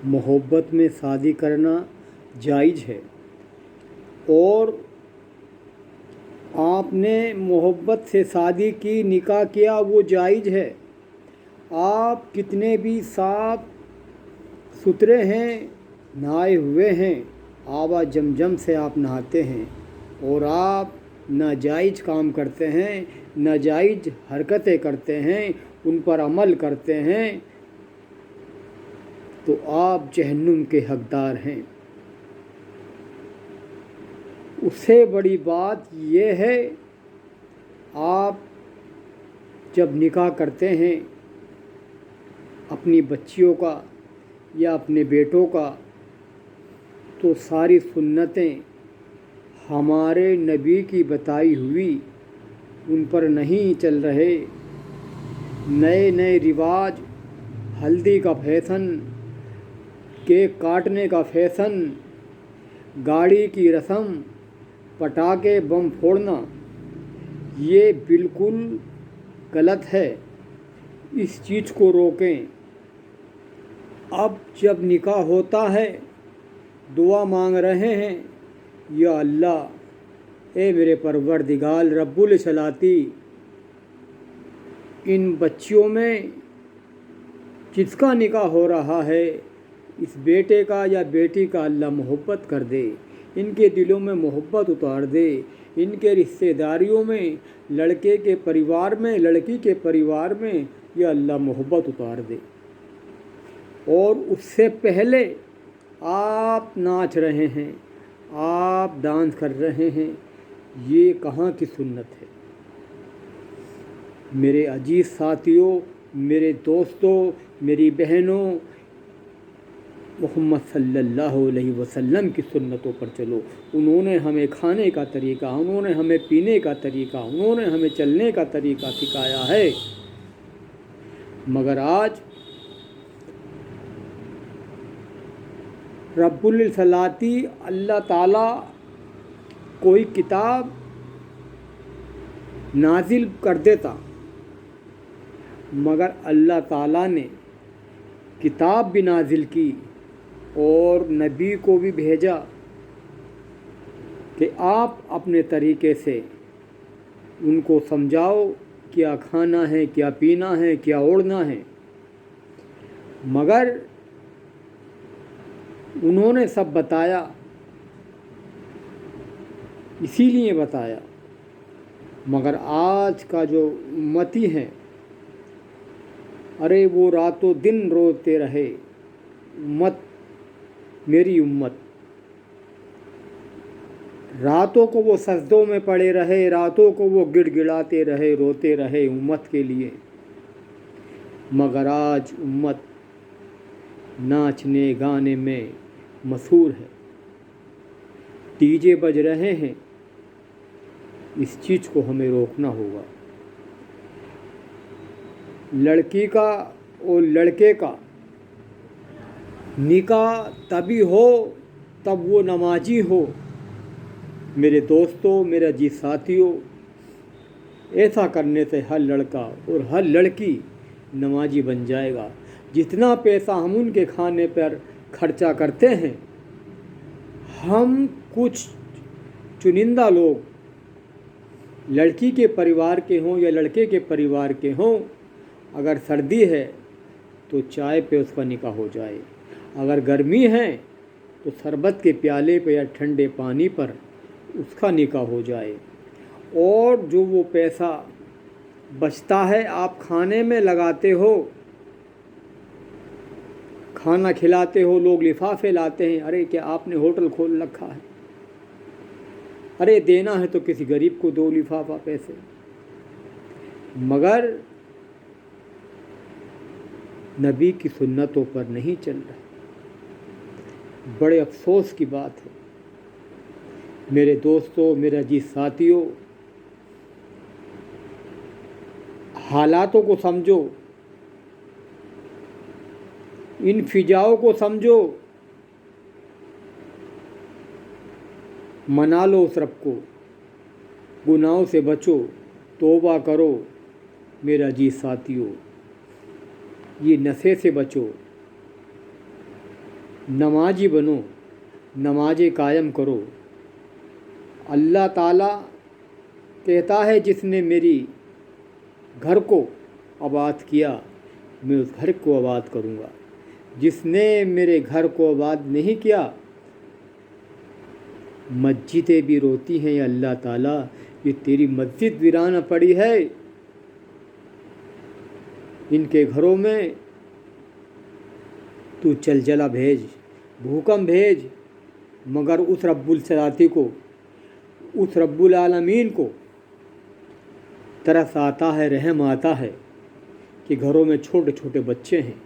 मोहब्बत में शादी करना जायज़ है और आपने मोहब्बत से शादी की, निकाह किया, वो जायज़ है। आप कितने भी साफ सुथरे हैं, नहाए हुए हैं, आबा जमजम से आप नहाते हैं और आप नाजायज़ काम करते हैं, नाजायज़ हरकतें करते हैं, उन पर अमल करते हैं, तो आप जहन्नुम के हकदार हैं। उससे बड़ी बात ये है, आप जब निकाह करते हैं अपनी बच्चियों का या अपने बेटों का, तो सारी सुन्नतें हमारे नबी की बताई हुई उन पर नहीं चल रहे। नए नए रिवाज, हल्दी का फैशन, केक काटने का फैशन, गाड़ी की रस्म, पटाखे बम फोड़ना, ये बिल्कुल गलत है। इस चीज़ को रोकें। अब जब निकाह होता है, दुआ मांग रहे हैं, या अल्लाह, ए मेरे परवरदिगार रब्बुल सलाती, इन बच्चियों में जिसका निकाह हो रहा है, इस बेटे का या बेटी का अल्लाह मोहब्बत कर दे, इनके दिलों में मोहब्बत उतार दे, इनके रिश्तेदारियों में, लड़के के परिवार में, लड़की के परिवार में या अल्लाह मोहब्बत उतार दे। और उससे पहले आप नाच रहे हैं, आप डांस कर रहे हैं, ये कहाँ की सुन्नत है? मेरे अजीज़ साथियों, मेरे दोस्तों, मेरी बहनों, मोहम्मद सल्लल्लाहु अलैहि वसल्लम की सुन्नतों पर चलो। उन्होंने हमें खाने का तरीका, उन्होंने हमें पीने का तरीका, उन्होंने हमें चलने का तरीका सिखाया है। मगर आज रब्बुल सलाती अल्लाह ताला कोई किताब नाजिल कर देता, मगर अल्लाह ताला ने किताब भी नाजिल की और नबी को भी भेजा कि आप अपने तरीके से उनको समझाओ क्या खाना है, क्या पीना है, क्या ओढ़ना है। मगर उन्होंने सब बताया, इसीलिए बताया। मगर आज का जो उम्मती हैं, अरे वो रातों दिन रोते रहे, उम्मत, मेरी उम्मत, रातों को वो सजदों में पड़े रहे, रातों को वो गिड़गिड़ाते रहे, रोते रहे उम्मत के लिए। मगर आज उम्मत नाचने गाने में मशहूर है, डीजे बज रहे हैं। इस चीज़ को हमें रोकना होगा। लड़की का और लड़के का निकाह तभी हो तब वो नमाजी हो। मेरे दोस्तों, मेरे अजीज साथियों, ऐसा करने से हर लड़का और हर लड़की नमाजी बन जाएगा। जितना पैसा हम उनके खाने पर खर्चा करते हैं, हम कुछ चुनिंदा लोग, लड़की के परिवार के हों या लड़के के परिवार के हों, अगर सर्दी है तो चाय पे उसका निकाह हो जाए, अगर गर्मी है तो शरबत के प्याले पे या ठंडे पानी पर उसका निकाह हो जाए। और जो वो पैसा बचता है आप खाने में लगाते हो, खाना खिलाते हो, लोग लिफाफे लाते हैं, अरे क्या आपने होटल खोल रखा है? अरे देना है तो किसी गरीब को दो लिफाफा पैसे। मगर नबी की सुन्नतों पर नहीं चल रहा। बड़े अफसोस की बात है। मेरे दोस्तों, मेरे अजीज साथियों, हालातों को समझो, इन फिजाओं को समझो, मना लो उस रब को, गुनाहों से बचो, तौबा करो। मेरे अजीज साथियों, ये नशे से बचो, نمازی بنو، نمازیں قائم کرو۔ اللہ تعالیٰ کہتا ہے جس نے میری گھر کو آباد کیا میں اس گھر کو آباد کروں گا، جس نے میرے گھر کو آباد نہیں کیا مسجدیں بھی روتی ہیں یا اللہ تعالیٰ یہ تیری مسجد ویرانہ پڑی ہے، ان کے گھروں میں تو زلزلہ بھیج، بھوکم بھیج، مگر اس رب العزت کو، اس رب العالمین کو ترس آتا ہے، رحم آتا ہے کہ گھروں میں چھوٹے چھوٹے بچے ہیں،